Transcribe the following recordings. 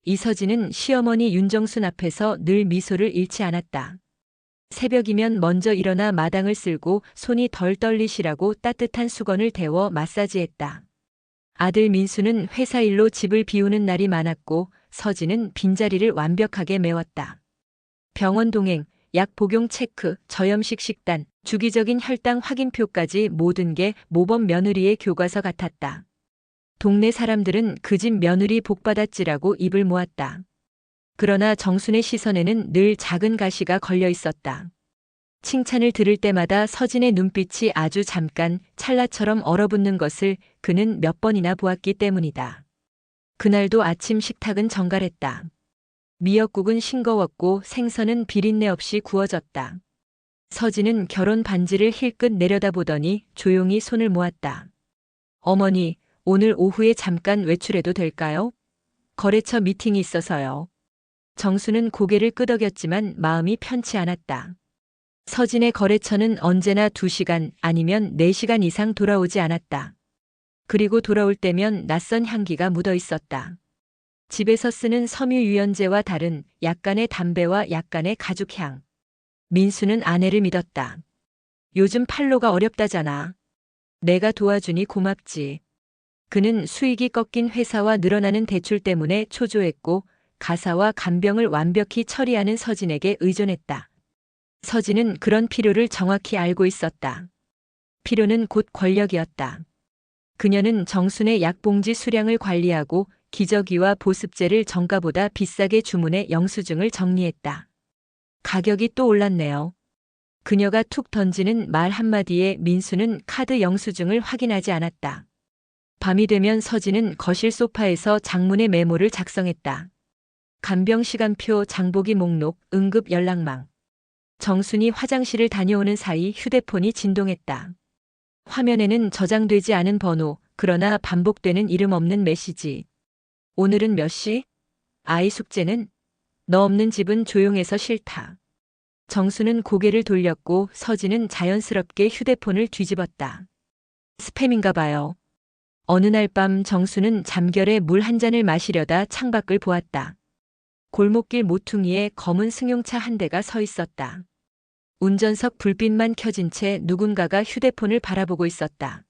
이서진은 시어머니 윤정순 앞에서 늘 미소를 잃지 않았다. 새벽이면 먼저 일어나 마당을 쓸고 손이 덜 떨리시라고 따뜻한 수건을 데워 마사지했다. 아들 민수는 회사 일로 집을 비우는 날이 많았고 서진은 빈자리를 완벽하게 메웠다. 병원 동행, 약 복용 체크, 저염식 식단, 주기적인 혈당 확인표까지 모든 게 모범 며느리의 교과서 같았다. 동네 사람들은 그 집 며느리 복받았지라고 입을 모았다. 그러나 정순의 시선에는 늘 작은 가시가 걸려 있었다. 칭찬을 들을 때마다 서진의 눈빛이 아주 잠깐 찰나처럼 얼어붙는 것을 그는 몇 번이나 보았기 때문이다. 그날도 아침 식탁은 정갈했다. 미역국은 싱거웠고 생선은 비린내 없이 구워졌다. 서진은 결혼 반지를 힐끗 내려다보더니 조용히 손을 모았다. 어머니, 오늘 오후에 잠깐 외출해도 될까요? 거래처 미팅이 있어서요. 정수는 고개를 끄덕였지만 마음이 편치 않았다. 서진의 거래처는 언제나 2시간 아니면 4시간 이상 돌아오지 않았다. 그리고 돌아올 때면 낯선 향기가 묻어 있었다. 집에서 쓰는 섬유유연제와 다른 약간의 담배와 약간의 가죽향. 민수는 아내를 믿었다. 요즘 판로가 어렵다잖아. 내가 도와주니 고맙지. 그는 수익이 꺾인 회사와 늘어나는 대출 때문에 초조했고 가사와 간병을 완벽히 처리하는 서진에게 의존했다. 서진은 그런 필요를 정확히 알고 있었다. 필요는 곧 권력이었다. 그녀는 정순의 약봉지 수량을 관리하고 기저귀와 보습제를 정가보다 비싸게 주문해 영수증을 정리했다. 가격이 또 올랐네요. 그녀가 툭 던지는 말 한마디에 민수는 카드 영수증을 확인하지 않았다. 밤이 되면 서진은 거실 소파에서 장문의 메모를 작성했다. 간병 시간표, 장보기 목록, 응급 연락망. 정순이 화장실을 다녀오는 사이 휴대폰이 진동했다. 화면에는 저장되지 않은 번호, 그러나 반복되는 이름 없는 메시지. 오늘은 몇 시? 아이 숙제는? 너 없는 집은 조용해서 싫다. 정수는 고개를 돌렸고 서진은 자연스럽게 휴대폰을 뒤집었다. 스팸인가 봐요. 어느 날 밤 정수는 잠결에 물 한 잔을 마시려다 창밖을 보았다. 골목길 모퉁이에 검은 승용차 한 대가 서 있었다. 운전석 불빛만 켜진 채 누군가가 휴대폰을 바라보고 있었다.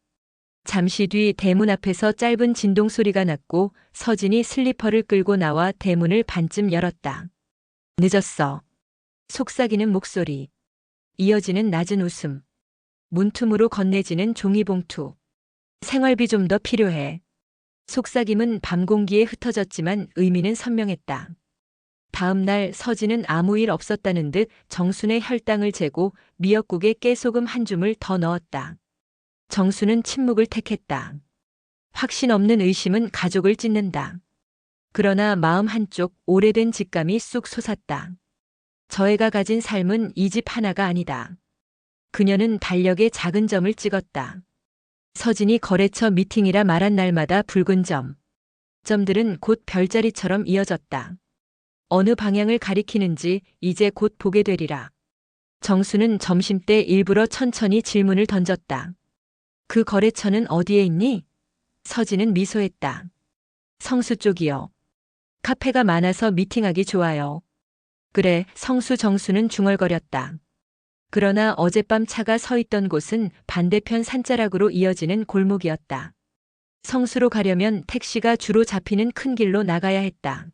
잠시 뒤 대문 앞에서 짧은 진동 소리가 났고 서진이 슬리퍼를 끌고 나와 대문을 반쯤 열었다. 늦었어. 속삭이는 목소리. 이어지는 낮은 웃음. 문틈으로 건네지는 종이봉투. 생활비 좀 더 필요해. 속삭임은 밤 공기에 흩어졌지만 의미는 선명했다. 다음 날 서진은 아무 일 없었다는 듯 정순의 혈당을 재고 미역국에 깨소금 한 줌을 더 넣었다. 정수는 침묵을 택했다. 확신 없는 의심은 가족을 찢는다. 그러나 마음 한쪽 오래된 직감이 쑥 솟았다. 저 애가 가진 삶은 이 집 하나가 아니다. 그녀는 달력에 작은 점을 찍었다. 서진이 거래처 미팅이라 말한 날마다 붉은 점. 점들은 곧 별자리처럼 이어졌다. 어느 방향을 가리키는지 이제 곧 보게 되리라. 정수는 점심때 일부러 천천히 질문을 던졌다. 그 거래처는 어디에 있니? 서진은 미소했다. 성수 쪽이요. 카페가 많아서 미팅하기 좋아요. 그래, 성수. 정수는 중얼거렸다. 그러나 어젯밤 차가 서 있던 곳은 반대편 산자락으로 이어지는 골목이었다. 성수로 가려면 택시가 주로 잡히는 큰 길로 나가야 했다.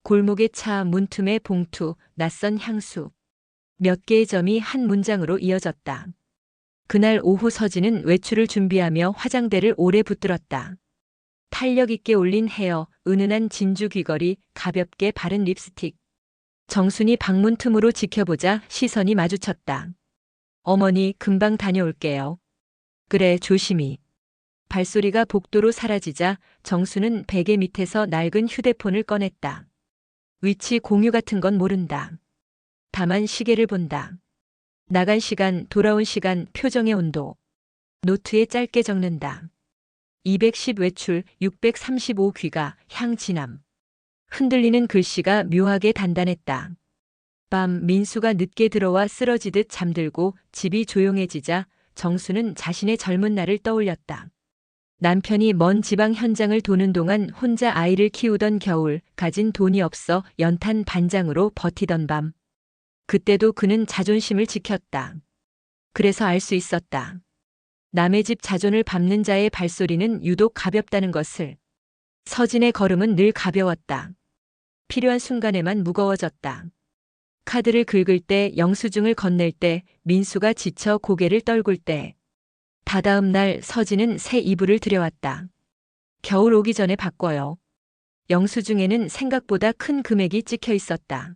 골목의 차, 문틈의 봉투, 낯선 향수. 몇 개의 점이 한 문장으로 이어졌다. 그날 오후 서진은 외출을 준비하며 화장대를 오래 붙들었다. 탄력 있게 올린 헤어, 은은한 진주 귀걸이, 가볍게 바른 립스틱. 정순이 방문 틈으로 지켜보자 시선이 마주쳤다. 어머니, 금방 다녀올게요. 그래, 조심히. 발소리가 복도로 사라지자 정수는 베개 밑에서 낡은 휴대폰을 꺼냈다. 위치 공유 같은 건 모른다. 다만 시계를 본다. 나간 시간, 돌아온 시간, 표정의 온도. 노트에 짧게 적는다. 210 외출, 635 귀가, 향 진함. 흔들리는 글씨가 묘하게 단단했다. 밤 민수가 늦게 들어와 쓰러지듯 잠들고 집이 조용해지자 정수는 자신의 젊은 날을 떠올렸다. 남편이 먼 지방 현장을 도는 동안 혼자 아이를 키우던 겨울, 가진 돈이 없어 연탄 반장으로 버티던 밤. 그때도 그는 자존심을 지켰다. 그래서 알 수 있었다. 남의 집 자존을 밟는 자의 발소리는 유독 가볍다는 것을. 서진의 걸음은 늘 가벼웠다. 필요한 순간에만 무거워졌다. 카드를 긁을 때, 영수증을 건넬 때, 민수가 지쳐 고개를 떨굴 때. 다다음 날 서진은 새 이불을 들여왔다. 겨울 오기 전에 바꿔요. 영수증에는 생각보다 큰 금액이 찍혀 있었다.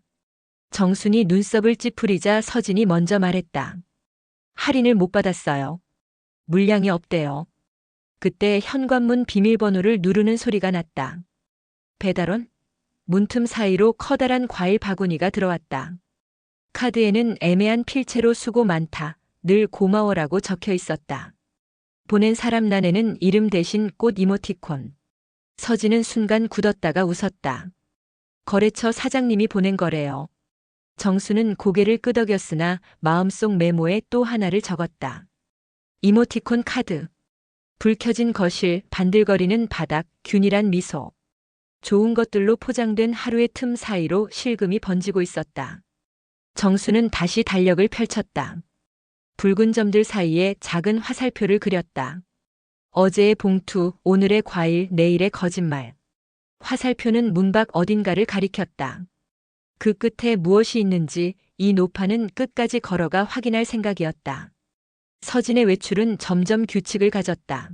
정순이 눈썹을 찌푸리자 서진이 먼저 말했다. 할인을 못 받았어요. 물량이 없대요. 그때 현관문 비밀번호를 누르는 소리가 났다. 배달원? 문틈 사이로 커다란 과일 바구니가 들어왔다. 카드에는 애매한 필체로 수고 많다. 늘 고마워라고 적혀 있었다. 보낸 사람 난에는 이름 대신 꽃 이모티콘. 서진은 순간 굳었다가 웃었다. 거래처 사장님이 보낸 거래요. 정수는 고개를 끄덕였으나 마음속 메모에 또 하나를 적었다. 이모티콘 카드. 불 켜진 거실, 반들거리는 바닥, 균일한 미소. 좋은 것들로 포장된 하루의 틈 사이로 실금이 번지고 있었다. 정수는 다시 달력을 펼쳤다. 붉은 점들 사이에 작은 화살표를 그렸다. 어제의 봉투, 오늘의 과일, 내일의 거짓말. 화살표는 문 밖 어딘가를 가리켰다. 그 끝에 무엇이 있는지 이 노파는 끝까지 걸어가 확인할 생각이었다. 서진의 외출은 점점 규칙을 가졌다.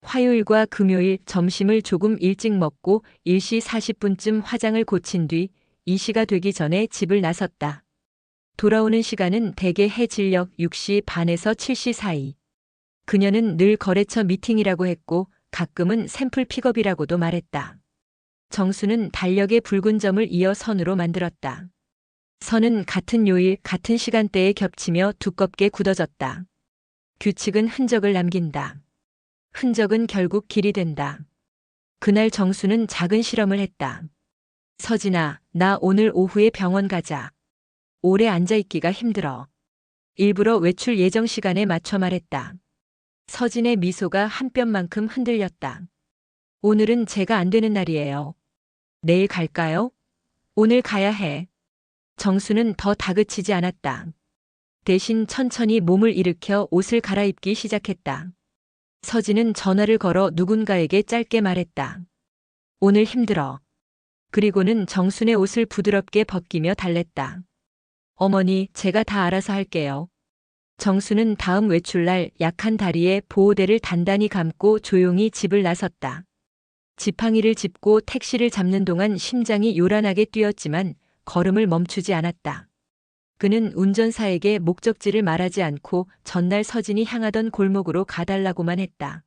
화요일과 금요일 점심을 조금 일찍 먹고 1시 40분쯤 화장을 고친 뒤 2시가 되기 전에 집을 나섰다. 돌아오는 시간은 대개 해 진력 6시 반에서 7시 사이. 그녀는 늘 거래처 미팅이라고 했고 가끔은 샘플 픽업이라고도 말했다. 정수는 달력의 붉은 점을 이어 선으로 만들었다. 선은 같은 요일, 같은 시간대에 겹치며 두껍게 굳어졌다. 규칙은 흔적을 남긴다. 흔적은 결국 길이 된다. 그날 정수는 작은 실험을 했다. 서진아, 나 오늘 오후에 병원 가자. 오래 앉아있기가 힘들어. 일부러 외출 예정 시간에 맞춰 말했다. 서진의 미소가 한 뼘만큼 흔들렸다. 오늘은 제가 안 되는 날이에요. 내일 갈까요? 오늘 가야 해. 정수는 더 다그치지 않았다. 대신 천천히 몸을 일으켜 옷을 갈아입기 시작했다. 서진은 전화를 걸어 누군가에게 짧게 말했다. 오늘 힘들어. 그리고는 정순의 옷을 부드럽게 벗기며 달랬다. 어머니, 제가 다 알아서 할게요. 정수는 다음 외출날 약한 다리에 보호대를 단단히 감고 조용히 집을 나섰다. 지팡이를 짚고 택시를 잡는 동안 심장이 요란하게 뛰었지만 걸음을 멈추지 않았다. 그는 운전사에게 목적지를 말하지 않고 전날 서진이 향하던 골목으로 가달라고만 했다.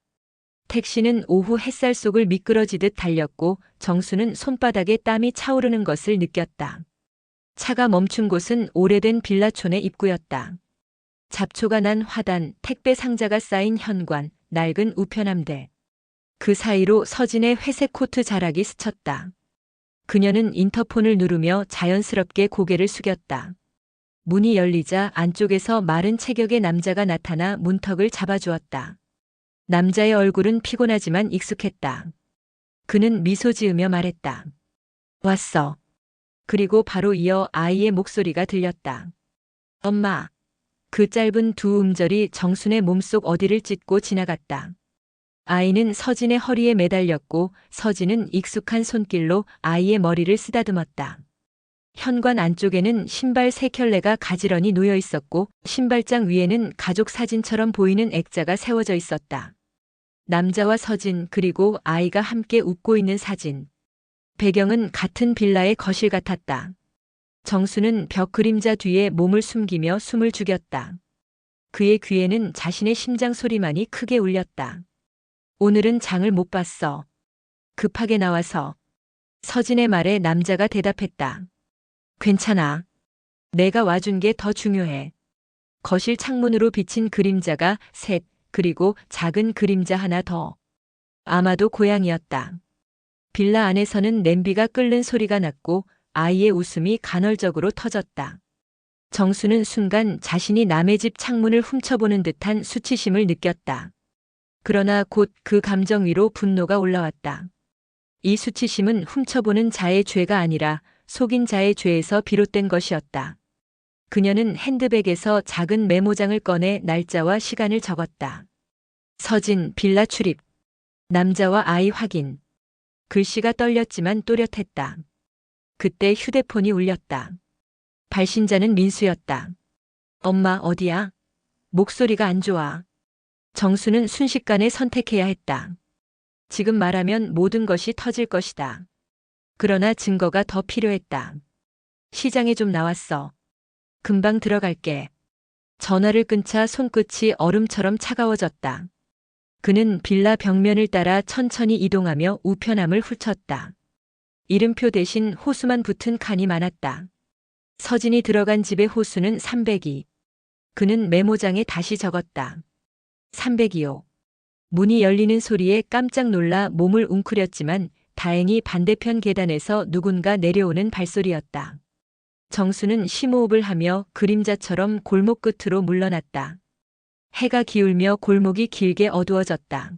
택시는 오후 햇살 속을 미끄러지듯 달렸고 정수는 손바닥에 땀이 차오르는 것을 느꼈다. 차가 멈춘 곳은 오래된 빌라촌의 입구였다. 잡초가 난 화단, 택배 상자가 쌓인 현관, 낡은 우편함들. 그 사이로 서진의 회색 코트 자락이 스쳤다. 그녀는 인터폰을 누르며 자연스럽게 고개를 숙였다. 문이 열리자 안쪽에서 마른 체격의 남자가 나타나 문턱을 잡아주었다. 남자의 얼굴은 피곤하지만 익숙했다. 그는 미소 지으며 말했다. 왔어. 그리고 바로 이어 아이의 목소리가 들렸다. 엄마. 그 짧은 두 음절이 정순의 몸속 어디를 찢고 지나갔다. 아이는 서진의 허리에 매달렸고 서진은 익숙한 손길로 아이의 머리를 쓰다듬었다. 현관 안쪽에는 신발 세 켤레가 가지런히 놓여 있었고 신발장 위에는 가족 사진처럼 보이는 액자가 세워져 있었다. 남자와 서진 그리고 아이가 함께 웃고 있는 사진. 배경은 같은 빌라의 거실 같았다. 정수는 벽 그림자 뒤에 몸을 숨기며 숨을 죽였다. 그의 귀에는 자신의 심장 소리만이 크게 울렸다. 오늘은 장을 못 봤어. 급하게 나와서. 서진의 말에 남자가 대답했다. 괜찮아. 내가 와준 게 더 중요해. 거실 창문으로 비친 그림자가 셋, 그리고 작은 그림자 하나 더. 아마도 고양이였다. 빌라 안에서는 냄비가 끓는 소리가 났고 아이의 웃음이 간헐적으로 터졌다. 정수는 순간 자신이 남의 집 창문을 훔쳐보는 듯한 수치심을 느꼈다. 그러나 곧 그 감정 위로 분노가 올라왔다. 이 수치심은 훔쳐보는 자의 죄가 아니라 속인 자의 죄에서 비롯된 것이었다. 그녀는 핸드백에서 작은 메모장을 꺼내 날짜와 시간을 적었다. 서진 빌라 출입. 남자와 아이 확인. 글씨가 떨렸지만 또렷했다. 그때 휴대폰이 울렸다. 발신자는 민수였다. 엄마 어디야? 목소리가 안 좋아. 정수는 순식간에 선택해야 했다. 지금 말하면 모든 것이 터질 것이다. 그러나 증거가 더 필요했다. 시장에 좀 나왔어. 금방 들어갈게. 전화를 끊자 손끝이 얼음처럼 차가워졌다. 그는 빌라 벽면을 따라 천천히 이동하며 우편함을 훑었다. 이름표 대신 호수만 붙은 칸이 많았다. 서진이 들어간 집의 호수는 302. 그는 메모장에 다시 적었다. 302호. 문이 열리는 소리에 깜짝 놀라 몸을 웅크렸지만 다행히 반대편 계단에서 누군가 내려오는 발소리였다. 정수는 심호흡을 하며 그림자처럼 골목 끝으로 물러났다. 해가 기울며 골목이 길게 어두워졌다.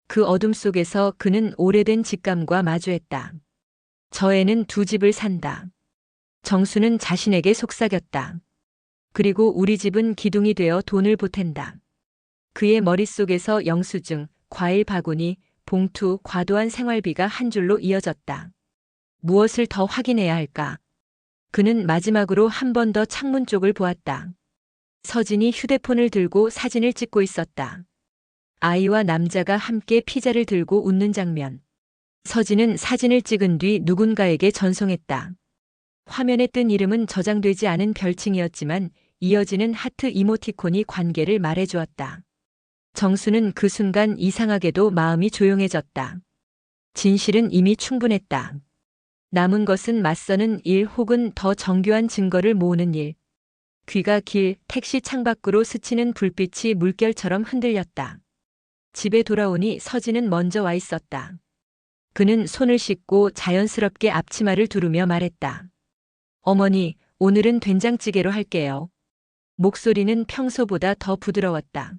그 어둠 속에서 그는 오래된 직감과 마주했다. 저 애는 두 집을 산다. 정수는 자신에게 속삭였다. 그리고 우리 집은 기둥이 되어 돈을 보탠다. 그의 머릿속에서 영수증, 과일 바구니, 봉투, 과도한 생활비가 한 줄로 이어졌다. 무엇을 더 확인해야 할까? 그는 마지막으로 한 번 더 창문 쪽을 보았다. 서진이 휴대폰을 들고 사진을 찍고 있었다. 아이와 남자가 함께 피자를 들고 웃는 장면. 서진은 사진을 찍은 뒤 누군가에게 전송했다. 화면에 뜬 이름은 저장되지 않은 별칭이었지만 이어지는 하트 이모티콘이 관계를 말해주었다. 정수는 그 순간 이상하게도 마음이 조용해졌다. 진실은 이미 충분했다. 남은 것은 맞서는 일 혹은 더 정교한 증거를 모으는 일. 귀가 길 택시 창밖으로 스치는 불빛이 물결처럼 흔들렸다. 집에 돌아오니 서진은 먼저 와 있었다. 그는 손을 씻고 자연스럽게 앞치마를 두르며 말했다. 어머니, 오늘은 된장찌개로 할게요. 목소리는 평소보다 더 부드러웠다.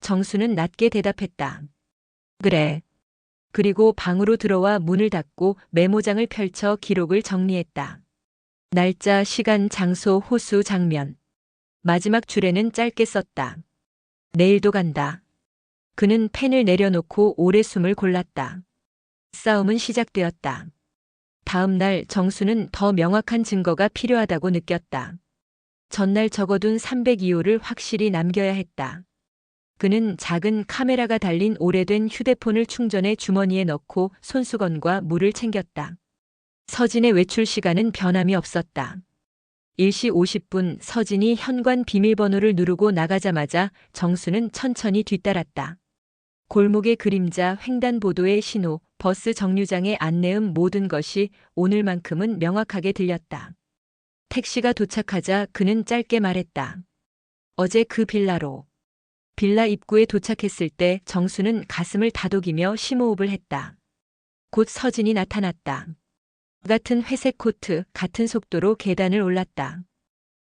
정수는 낮게 대답했다. 그래. 그리고 방으로 들어와 문을 닫고 메모장을 펼쳐 기록을 정리했다. 날짜, 시간, 장소, 호수, 장면. 마지막 줄에는 짧게 썼다. 내일도 간다. 그는 펜을 내려놓고 오래 숨을 골랐다. 싸움은 시작되었다. 다음 날 정수는 더 명확한 증거가 필요하다고 느꼈다. 전날 적어둔 302호를 확실히 남겨야 했다. 그는 작은 카메라가 달린 오래된 휴대폰을 충전해 주머니에 넣고 손수건과 물을 챙겼다. 서진의 외출 시간은 변함이 없었다. 1시 50분 서진이 현관 비밀번호를 누르고 나가자마자 정수는 천천히 뒤따랐다. 골목의 그림자, 횡단보도의 신호, 버스 정류장의 안내음 모든 것이 오늘만큼은 명확하게 들렸다. 택시가 도착하자 그는 짧게 말했다. 어제 그 빌라로. 빌라 입구에 도착했을 때 정수는 가슴을 다독이며 심호흡을 했다. 곧 서진이 나타났다. 같은 회색 코트, 같은 속도로 계단을 올랐다.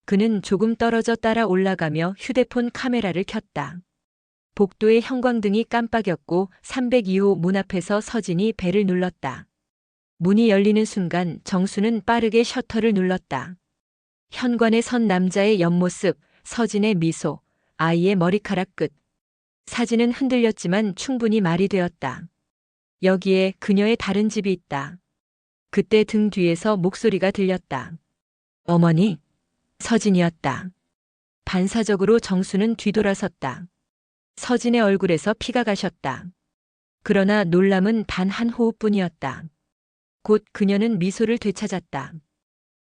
그는 조금 떨어져 따라 올라가며 휴대폰 카메라를 켰다. 복도의 형광등이 깜빡였고 302호 문 앞에서 서진이 벨을 눌렀다. 문이 열리는 순간 정수는 빠르게 셔터를 눌렀다. 현관에 선 남자의 옆모습, 서진의 미소, 아이의 머리카락 끝. 사진은 흔들렸지만 충분히 말이 되었다. 여기에 그녀의 다른 집이 있다. 그때 등 뒤에서 목소리가 들렸다. 어머니? 서진이었다. 반사적으로 정수는 뒤돌아섰다. 서진의 얼굴에서 피가 가셨다. 그러나 놀람은 단 한 호흡뿐이었다. 곧 그녀는 미소를 되찾았다.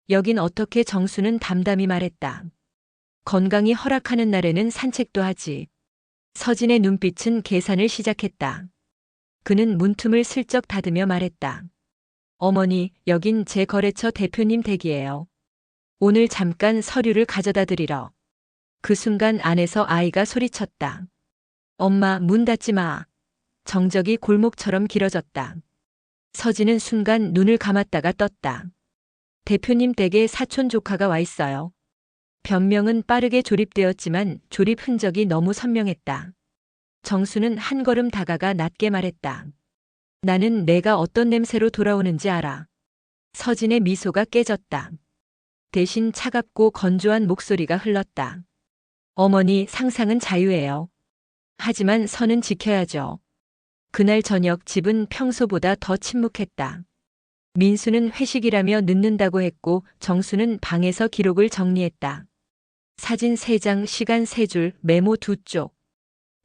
여긴 어떻게 정수는 담담히 말했다. 건강이 허락하는 날에는 산책도 하지. 서진의 눈빛은 계산을 시작했다. 그는 문틈을 슬쩍 닫으며 말했다. 어머니, 여긴 제 거래처 대표님 댁이에요. 오늘 잠깐 서류를 가져다 드리러. 그 순간 안에서 아이가 소리쳤다. 엄마, 문 닫지 마. 정적이 골목처럼 길어졌다. 서진은 순간 눈을 감았다가 떴다. 대표님 댁에 사촌 조카가 와 있어요. 변명은 빠르게 조립되었지만 조립 흔적이 너무 선명했다. 정수는 한 걸음 다가가 낮게 말했다. 나는 내가 어떤 냄새로 돌아오는지 알아. 서진의 미소가 깨졌다. 대신 차갑고 건조한 목소리가 흘렀다. 어머니, 상상은 자유예요. 하지만 선은 지켜야죠. 그날 저녁 집은 평소보다 더 침묵했다. 민수는 회식이라며 늦는다고 했고 정수는 방에서 기록을 정리했다. 사진 3장, 시간 3줄, 메모 2쪽.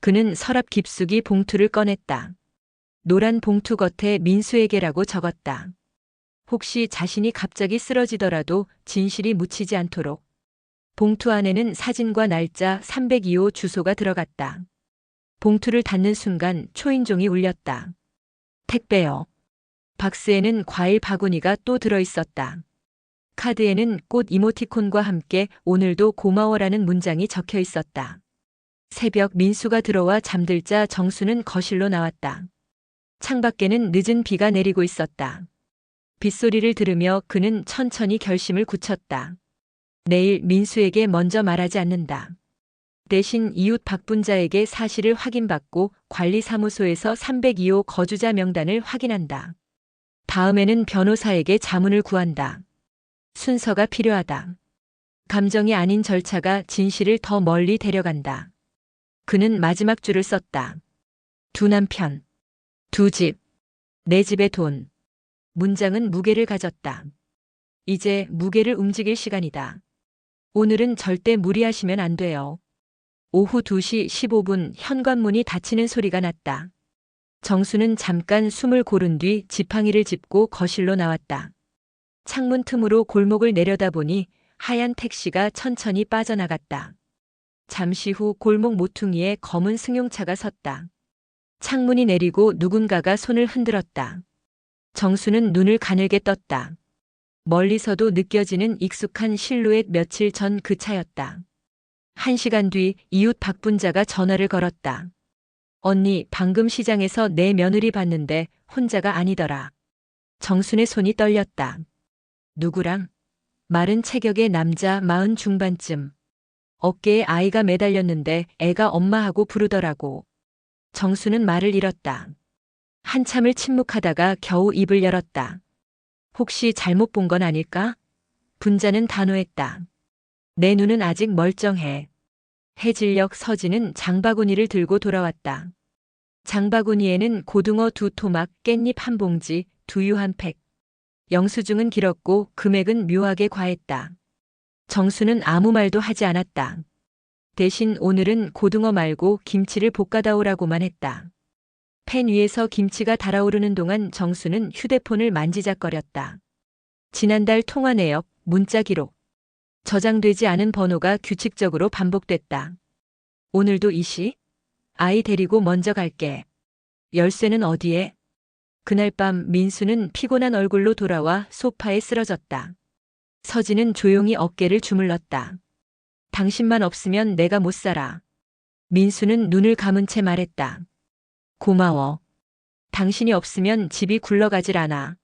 그는 서랍 깊숙이 봉투를 꺼냈다. 노란 봉투 겉에 민수에게라고 적었다. 혹시 자신이 갑자기 쓰러지더라도 진실이 묻히지 않도록. 봉투 안에는 사진과 날짜 302호 주소가 들어갔다. 봉투를 닫는 순간 초인종이 울렸다. 택배요. 박스에는 과일 바구니가 또 들어있었다. 카드에는 꽃 이모티콘과 함께 오늘도 고마워라는 문장이 적혀 있었다. 새벽 민수가 들어와 잠들자 정수는 거실로 나왔다. 창밖에는 늦은 비가 내리고 있었다. 빗소리를 들으며 그는 천천히 결심을 굳혔다. 내일 민수에게 먼저 말하지 않는다. 대신 이웃 박분자에게 사실을 확인받고 관리사무소에서 302호 거주자 명단을 확인한다. 다음에는 변호사에게 자문을 구한다. 순서가 필요하다. 감정이 아닌 절차가 진실을 더 멀리 데려간다. 그는 마지막 줄을 썼다. 두 남편, 두 집, 내 집의 돈. 문장은 무게를 가졌다. 이제 무게를 움직일 시간이다. 오늘은 절대 무리하시면 안 돼요. 오후 2시 15분 현관문이 닫히는 소리가 났다. 정수는 잠깐 숨을 고른 뒤 지팡이를 짚고 거실로 나왔다. 창문 틈으로 골목을 내려다보니 하얀 택시가 천천히 빠져나갔다. 잠시 후 골목 모퉁이에 검은 승용차가 섰다. 창문이 내리고 누군가가 손을 흔들었다. 정수는 눈을 가늘게 떴다. 멀리서도 느껴지는 익숙한 실루엣 며칠 전 그 차였다. 1시간 뒤 이웃 박분자가 전화를 걸었다. 언니, 방금 시장에서 내 며느리 봤는데 혼자가 아니더라. 정순의 손이 떨렸다. 누구랑? 마른 체격의 남자 40 중반쯤. 어깨에 아이가 매달렸는데 애가 엄마하고 부르더라고. 정수는 말을 잃었다. 한참을 침묵하다가 겨우 입을 열었다. 혹시 잘못 본 건 아닐까? 분자는 단호했다. 내 눈은 아직 멀쩡해. 해질녘 서진은 장바구니를 들고 돌아왔다. 장바구니에는 고등어 2토막, 깻잎 1봉지, 두유 1팩. 영수증은 길었고 금액은 묘하게 과했다. 정수는 아무 말도 하지 않았다. 대신 오늘은 고등어 말고 김치를 볶아다 오라고만 했다. 팬 위에서 김치가 달아오르는 동안 정수는 휴대폰을 만지작거렸다. 지난달 통화 내역, 문자 기록. 저장되지 않은 번호가 규칙적으로 반복됐다. 오늘도 이 시? 아이 데리고 먼저 갈게. 열쇠는 어디에? 그날 밤 민수는 피곤한 얼굴로 돌아와 소파에 쓰러졌다. 서진은 조용히 어깨를 주물렀다. 당신만 없으면 내가 못 살아. 민수는 눈을 감은 채 말했다. 고마워. 당신이 없으면 집이 굴러가질 않아.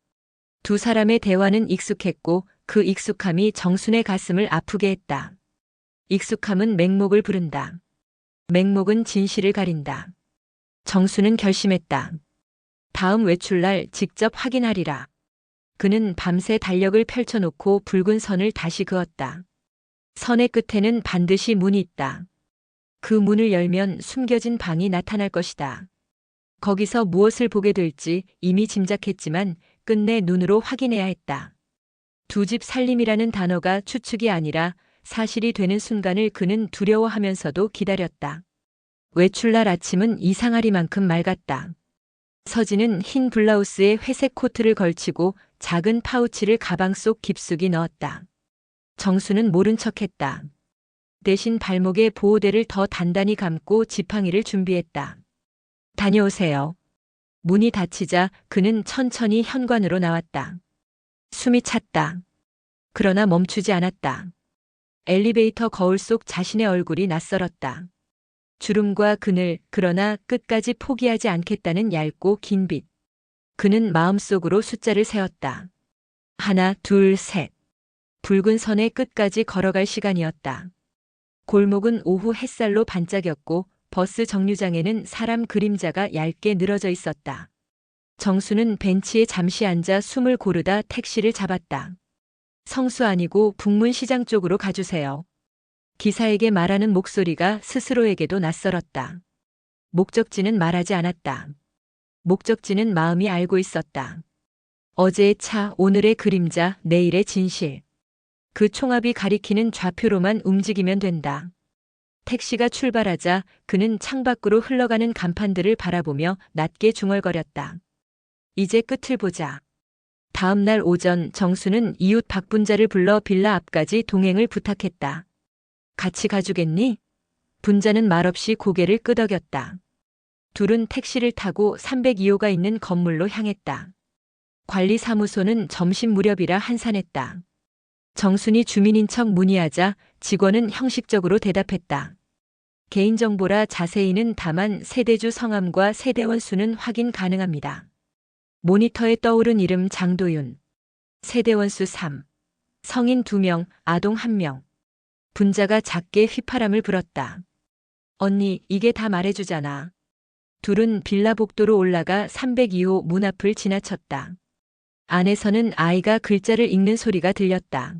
두 사람의 대화는 익숙했고 그 익숙함이 정순의 가슴을 아프게 했다. 익숙함은 맹목을 부른다. 맹목은 진실을 가린다. 정수는 결심했다. 다음 외출날 직접 확인하리라. 그는 밤새 달력을 펼쳐놓고 붉은 선을 다시 그었다. 선의 끝에는 반드시 문이 있다. 그 문을 열면 숨겨진 방이 나타날 것이다. 거기서 무엇을 보게 될지 이미 짐작했지만 끝내 눈으로 확인해야 했다. 두 집 살림이라는 단어가 추측이 아니라 사실이 되는 순간을 그는 두려워하면서도 기다렸다. 외출날 아침은 이상하리만큼 맑았다. 서진은 흰 블라우스에 회색 코트를 걸치고 작은 파우치를 가방 속 깊숙이 넣었다. 정수는 모른 척했다. 대신 발목에 보호대를 더 단단히 감고 지팡이를 준비했다. 다녀오세요. 문이 닫히자 그는 천천히 현관으로 나왔다. 숨이 찼다. 그러나 멈추지 않았다. 엘리베이터 거울 속 자신의 얼굴이 낯설었다. 주름과 그늘, 그러나 끝까지 포기하지 않겠다는 얇고 긴 빛. 그는 마음속으로 숫자를 세었다. 하나, 둘, 셋. 붉은 선의 끝까지 걸어갈 시간이었다. 골목은 오후 햇살로 반짝였고 버스 정류장에는 사람 그림자가 얇게 늘어져 있었다. 정수는 벤치에 잠시 앉아 숨을 고르다 택시를 잡았다. 성수 아니고 북문시장 쪽으로 가주세요. 기사에게 말하는 목소리가 스스로에게도 낯설었다. 목적지는 말하지 않았다. 목적지는 마음이 알고 있었다. 어제의 차, 오늘의 그림자, 내일의 진실. 그 총합이 가리키는 좌표로만 움직이면 된다. 택시가 출발하자 그는 창밖으로 흘러가는 간판들을 바라보며 낮게 중얼거렸다. 이제 끝을 보자. 다음 날 오전 정수는 이웃 박분자를 불러 빌라 앞까지 동행을 부탁했다. 같이 가주겠니? 분자는 말없이 고개를 끄덕였다. 둘은 택시를 타고 302호가 있는 건물로 향했다. 관리사무소는 점심 무렵이라 한산했다. 정순이 주민인 척 문의하자 직원은 형식적으로 대답했다. 개인정보라 자세히는 다만 세대주 성함과 세대원 수는 확인 가능합니다. 모니터에 떠오른 이름 장도윤. 세대원 수 3. 성인 2명, 아동 1명. 분자가 작게 휘파람을 불었다. 언니, 이게 다 말해주잖아. 둘은 빌라 복도로 올라가 302호 문 앞을 지나쳤다. 안에서는 아이가 글자를 읽는 소리가 들렸다.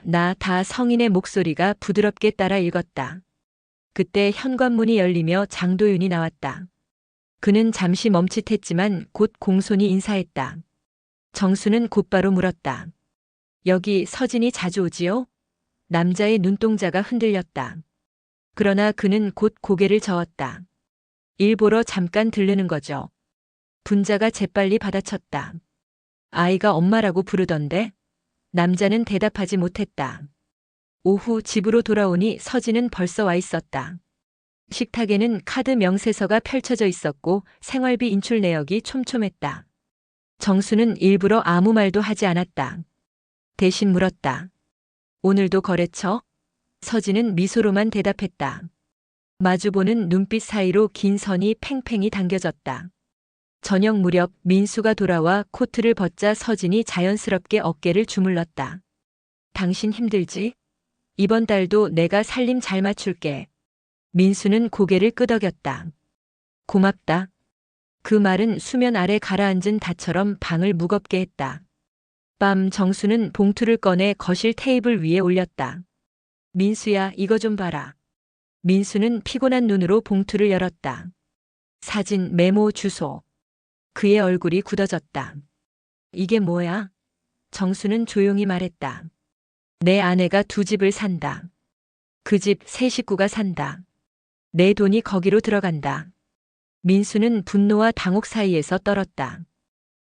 나 다 성인의 목소리가 부드럽게 따라 읽었다. 그때 현관문이 열리며 장도윤이 나왔다. 그는 잠시 멈칫했지만 곧 공손히 인사했다. 정수는 곧바로 물었다. 여기 서진이 자주 오지요? 남자의 눈동자가 흔들렸다. 그러나 그는 곧 고개를 저었다. 일 보러 잠깐 들르는 거죠. 분자가 재빨리 받아쳤다. 아이가 엄마라고 부르던데? 남자는 대답하지 못했다. 오후 집으로 돌아오니 서진은 벌써 와 있었다. 식탁에는 카드 명세서가 펼쳐져 있었고 생활비 인출 내역이 촘촘했다. 정수는 일부러 아무 말도 하지 않았다. 대신 물었다. 오늘도 거래처? 서진은 미소로만 대답했다. 마주보는 눈빛 사이로 긴 선이 팽팽히 당겨졌다. 저녁 무렵 민수가 돌아와 코트를 벗자 서진이 자연스럽게 어깨를 주물렀다. 당신 힘들지? 이번 달도 내가 살림 잘 맞출게. 민수는 고개를 끄덕였다. 고맙다. 그 말은 수면 아래 가라앉은 닷처럼 방을 무겁게 했다. 밤 정수는 봉투를 꺼내 거실 테이블 위에 올렸다. 민수야, 이거 좀 봐라. 민수는 피곤한 눈으로 봉투를 열었다. 사진, 메모, 주소. 그의 얼굴이 굳어졌다. 이게 뭐야? 정수는 조용히 말했다. 내 아내가 2집을 산다. 그 집 세 식구가 산다. 내 돈이 거기로 들어간다. 민수는 분노와 당혹 사이에서 떨었다.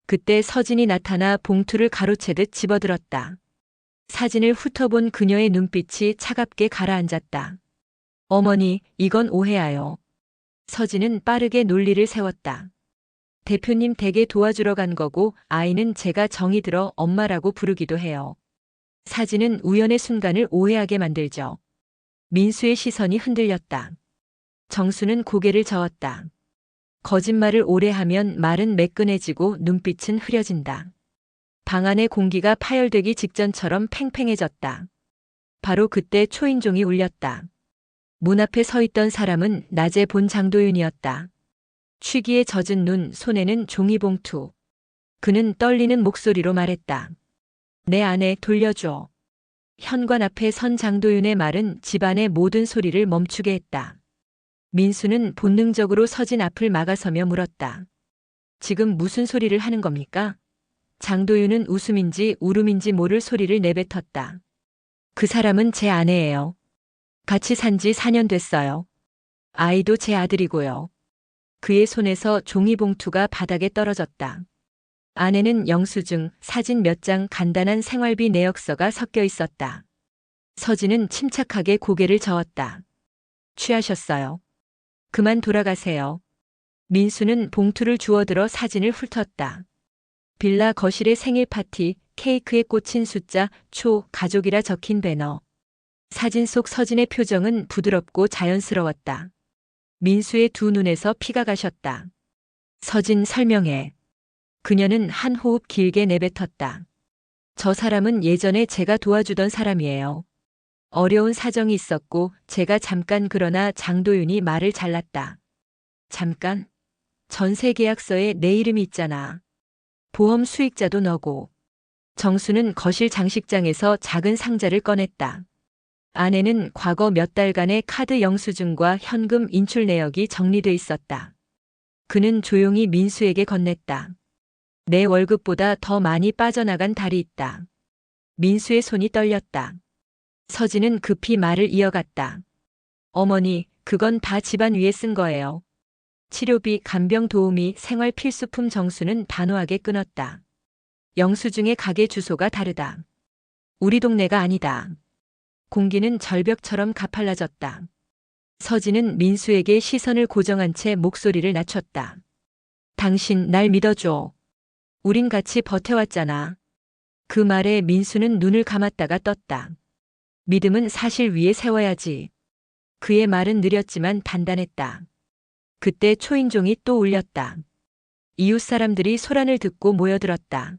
그때 서진이 나타나 봉투를 가로채듯 집어들었다. 사진을 훑어본 그녀의 눈빛이 차갑게 가라앉았다. 어머니, 이건 오해야요. 서진은 빠르게 논리를 세웠다. 대표님 댁에 도와주러 간 거고 아이는 제가 정이 들어 엄마라고 부르기도 해요. 사진은 우연의 순간을 오해하게 만들죠. 민수의 시선이 흔들렸다. 정수는 고개를 저었다. 거짓말을 오래 하면 말은 매끈해지고 눈빛은 흐려진다. 방 안의 공기가 파열되기 직전처럼 팽팽해졌다. 바로 그때 초인종이 울렸다. 문 앞에 서 있던 사람은 낮에 본 장도윤이었다. 취기에 젖은 눈, 손에는 종이봉투. 그는 떨리는 목소리로 말했다. 내 아내 돌려줘. 현관 앞에 선 장도윤의 말은 집안의 모든 소리를 멈추게 했다. 민수는 본능적으로 서진 앞을 막아서며 물었다. 지금 무슨 소리를 하는 겁니까? 장도윤은 웃음인지 울음인지 모를 소리를 내뱉었다. 그 사람은 제 아내예요. 같이 산 지 4년 됐어요. 아이도 제 아들이고요. 그의 손에서 종이봉투가 바닥에 떨어졌다. 안에는 영수증, 사진 몇 장, 간단한 생활비 내역서가 섞여 있었다. 서진은 침착하게 고개를 저었다. 취하셨어요. 그만 돌아가세요. 민수는 봉투를 주워들어 사진을 훑었다. 빌라 거실의 생일 파티, 케이크에 꽂힌 숫자, 초, 가족이라 적힌 배너. 사진 속 서진의 표정은 부드럽고 자연스러웠다. 민수의 두 눈에서 피가 가셨다. 서진 설명해. 그녀는 한 호흡 길게 내뱉었다. 저 사람은 예전에 제가 도와주던 사람이에요. 어려운 사정이 있었고 제가 잠깐 그러나 장도윤이 말을 잘랐다. 잠깐? 전세 계약서에 내 이름이 있잖아. 보험 수익자도 너고. 정수는 거실 장식장에서 작은 상자를 꺼냈다. 안에는 과거 몇 달간의 카드 영수증과 현금 인출 내역이 정리돼 있었다. 그는 조용히 민수에게 건넸다. 내 월급보다 더 많이 빠져나간 달이 있다. 민수의 손이 떨렸다. 서진은 급히 말을 이어갔다. 어머니, 그건 다 집안 위에 쓴 거예요. 치료비, 간병 도우미, 생활 필수품. 정수는 단호하게 끊었다. 영수증의 가게 주소가 다르다. 우리 동네가 아니다. 공기는 절벽처럼 가팔라졌다. 서진은 민수에게 시선을 고정한 채 목소리를 낮췄다. 당신 날 믿어줘. 우린 같이 버텨왔잖아. 그 말에 민수는 눈을 감았다가 떴다. 믿음은 사실 위에 세워야지. 그의 말은 느렸지만 단단했다. 그때 초인종이 또 울렸다. 이웃 사람들이 소란을 듣고 모여들었다.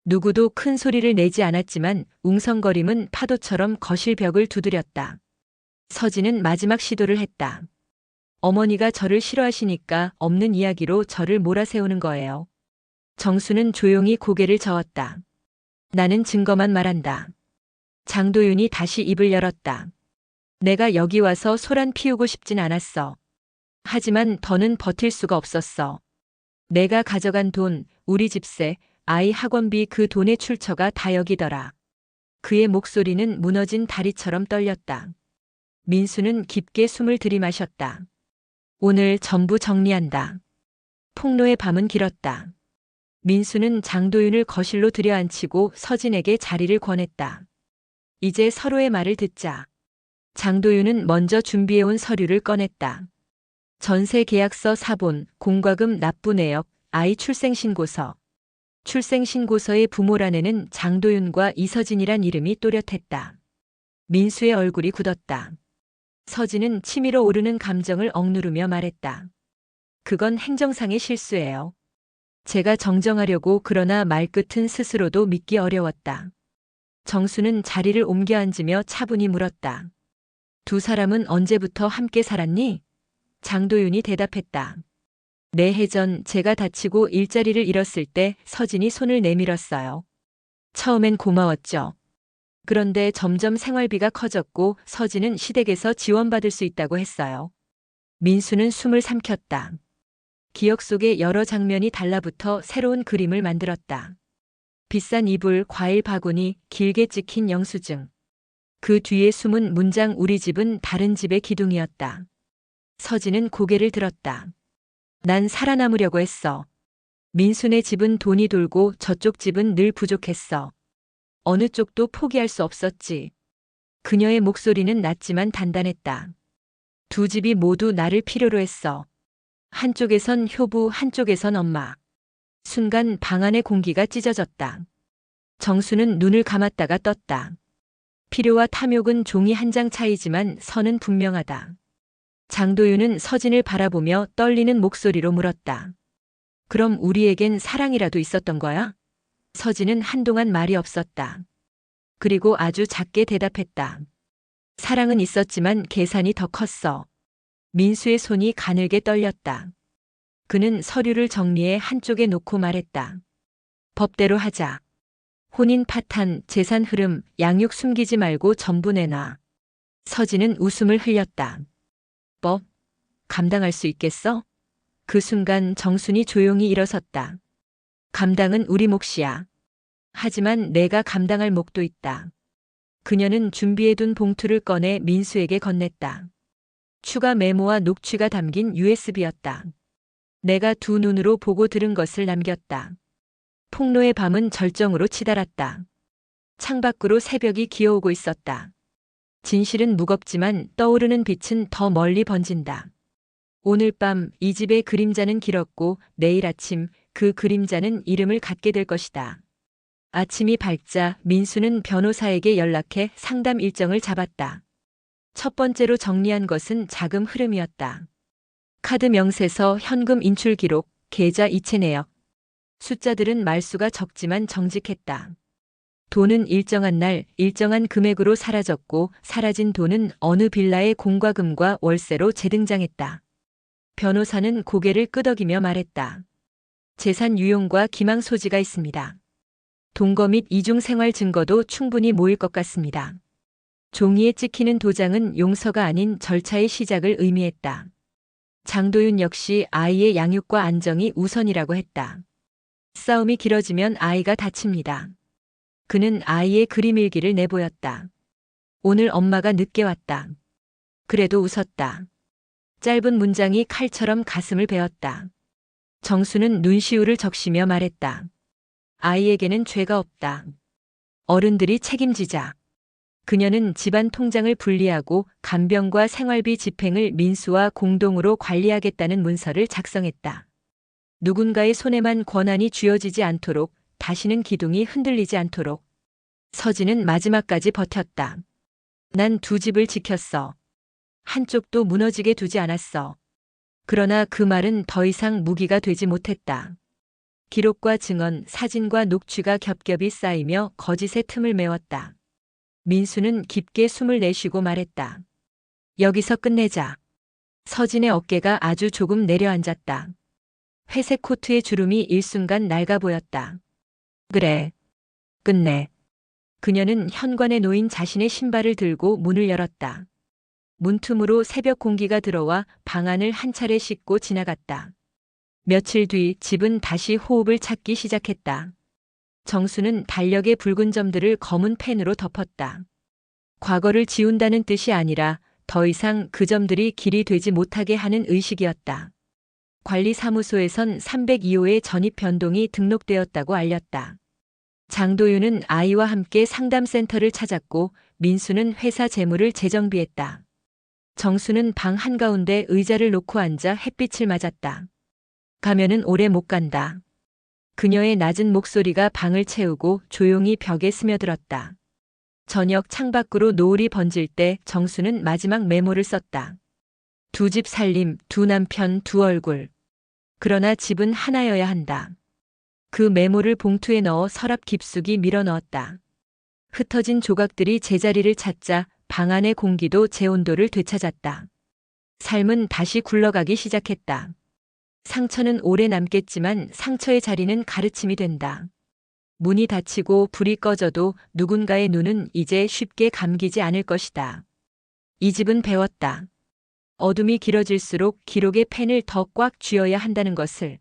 누구도 큰 소리를 내지 않았지만 웅성거림은 파도처럼 거실 벽을 두드렸다. 서진은 마지막 시도를 했다. 어머니가 저를 싫어하시니까 없는 이야기로 저를 몰아세우는 거예요. 정수는 조용히 고개를 저었다. 나는 증거만 말한다. 장도윤이 다시 입을 열었다. 내가 여기 와서 소란 피우고 싶진 않았어. 하지만 더는 버틸 수가 없었어. 내가 가져간 돈, 우리 집세, 아이 학원비, 그 돈의 출처가 다 여기더라. 그의 목소리는 무너진 다리처럼 떨렸다. 민수는 깊게 숨을 들이마셨다. 오늘 전부 정리한다. 폭로의 밤은 길었다. 민수는 장도윤을 거실로 들여앉히고 서진에게 자리를 권했다. 이제 서로의 말을 듣자. 장도윤은 먼저 준비해온 서류를 꺼냈다. 전세 계약서 사본, 공과금 납부 내역, 아이 출생신고서. 출생신고서의 부모란에는 장도윤과 이서진이란 이름이 또렷했다. 민수의 얼굴이 굳었다. 서진은 치밀어 오르는 감정을 억누르며 말했다. 그건 행정상의 실수예요. 제가 정정하려고 그러나 말끝은 스스로도 믿기 어려웠다. 정수는 자리를 옮겨 앉으며 차분히 물었다. 두 사람은 언제부터 함께 살았니? 장도윤이 대답했다. 4해 전 제가 다치고 일자리를 잃었을 때 서진이 손을 내밀었어요. 처음엔 고마웠죠. 그런데 점점 생활비가 커졌고 서진은 시댁에서 지원받을 수 있다고 했어요. 민수는 숨을 삼켰다. 기억 속의 여러 장면이 달라붙어 새로운 그림을 만들었다. 비싼 이불, 과일 바구니, 길게 찍힌 영수증. 그 뒤에 숨은 문장 우리 집은 다른 집의 기둥이었다. 서진은 고개를 들었다. 난 살아남으려고 했어. 민수네 집은 돈이 돌고 저쪽 집은 늘 부족했어. 어느 쪽도 포기할 수 없었지. 그녀의 목소리는 낮지만 단단했다. 두 집이 모두 나를 필요로 했어. 한쪽에선 효부, 한쪽에선 엄마. 순간 방 안의 공기가 찢어졌다. 정수는 눈을 감았다가 떴다. 필요와 탐욕은 종이 한 장 차이지만 선은 분명하다. 장도윤은 서진을 바라보며 떨리는 목소리로 물었다. 그럼 우리에겐 사랑이라도 있었던 거야? 서진은 한동안 말이 없었다. 그리고 아주 작게 대답했다. 사랑은 있었지만 계산이 더 컸어. 민수의 손이 가늘게 떨렸다. 그는 서류를 정리해 한쪽에 놓고 말했다. 법대로 하자. 혼인 파탄, 재산 흐름, 양육 숨기지 말고 전부 내놔. 서진은 웃음을 흘렸다. 법? 감당할 수 있겠어? 그 순간 정순이 조용히 일어섰다. 감당은 우리 몫이야. 하지만 내가 감당할 몫도 있다. 그녀는 준비해둔 봉투를 꺼내 민수에게 건넸다. 추가 메모와 녹취가 담긴 USB였다. 내가 두 눈으로 보고 들은 것을 남겼다. 폭로의 밤은 절정으로 치달았다. 창밖으로 새벽이 기어오고 있었다. 진실은 무겁지만 떠오르는 빛은 더 멀리 번진다. 오늘 밤 이 집의 그림자는 길었고 내일 아침 그 그림자는 이름을 갖게 될 것이다. 아침이 밝자 민수는 변호사에게 연락해 상담 일정을 잡았다. 첫 번째로 정리한 것은 자금 흐름이었다. 카드 명세서, 현금 인출 기록, 계좌 이체 내역. 숫자들은 말수가 적지만 정직했다. 돈은 일정한 날, 일정한 금액으로 사라졌고 사라진 돈은 어느 빌라의 공과금과 월세로 재등장했다. 변호사는 고개를 끄덕이며 말했다. 재산 유용과 기망 소지가 있습니다. 동거 및 이중 생활 증거도 충분히 모일 것 같습니다. 종이에 찍히는 도장은 용서가 아닌 절차의 시작을 의미했다. 장도윤 역시 아이의 양육과 안정이 우선이라고 했다. 싸움이 길어지면 아이가 다칩니다. 그는 아이의 그림 일기를 내보였다. 오늘 엄마가 늦게 왔다. 그래도 웃었다. 짧은 문장이 칼처럼 가슴을 베었다. 정수는 눈시울을 적시며 말했다. 아이에게는 죄가 없다. 어른들이 책임지자. 그녀는 집안 통장을 분리하고 간병과 생활비 집행을 민수와 공동으로 관리하겠다는 문서를 작성했다. 누군가의 손에만 권한이 쥐어지지 않도록, 다시는 기둥이 흔들리지 않도록. 서진은 마지막까지 버텼다. 난 두 집을 지켰어. 한쪽도 무너지게 두지 않았어. 그러나 그 말은 더 이상 무기가 되지 못했다. 기록과 증언, 사진과 녹취가 겹겹이 쌓이며 거짓의 틈을 메웠다. 민수는 깊게 숨을 내쉬고 말했다. 여기서 끝내자. 서진의 어깨가 아주 조금 내려앉았다. 회색 코트의 주름이 일순간 낡아 보였다. 그래. 끝내. 그녀는 현관에 놓인 자신의 신발을 들고 문을 열었다. 문틈으로 새벽 공기가 들어와 방 안을 한 차례 씻고 지나갔다. 며칠 뒤 집은 다시 호흡을 찾기 시작했다. 정수는 달력의 붉은 점들을 검은 펜으로 덮었다. 과거를 지운다는 뜻이 아니라 더 이상 그 점들이 길이 되지 못하게 하는 의식이었다. 관리사무소에선 302호의 전입 변동이 등록되었다고 알렸다. 장도윤은 아이와 함께 상담센터를 찾았고 민수는 회사 재무를 재정비했다. 정수는 방 한가운데 의자를 놓고 앉아 햇빛을 맞았다. 가면은 오래 못 간다. 그녀의 낮은 목소리가 방을 채우고 조용히 벽에 스며들었다. 저녁 창밖으로 노을이 번질 때 정수는 마지막 메모를 썼다. 두 집 살림, 두 남편, 두 얼굴. 그러나 집은 하나여야 한다. 그 메모를 봉투에 넣어 서랍 깊숙이 밀어 넣었다. 흩어진 조각들이 제자리를 찾자 방 안의 공기도 제 온도를 되찾았다. 삶은 다시 굴러가기 시작했다. 상처는 오래 남겠지만 상처의 자리는 가르침이 된다. 문이 닫히고 불이 꺼져도 누군가의 눈은 이제 쉽게 감기지 않을 것이다. 이 집은 배웠다. 어둠이 길어질수록 기록의 펜을 더 꽉 쥐어야 한다는 것을.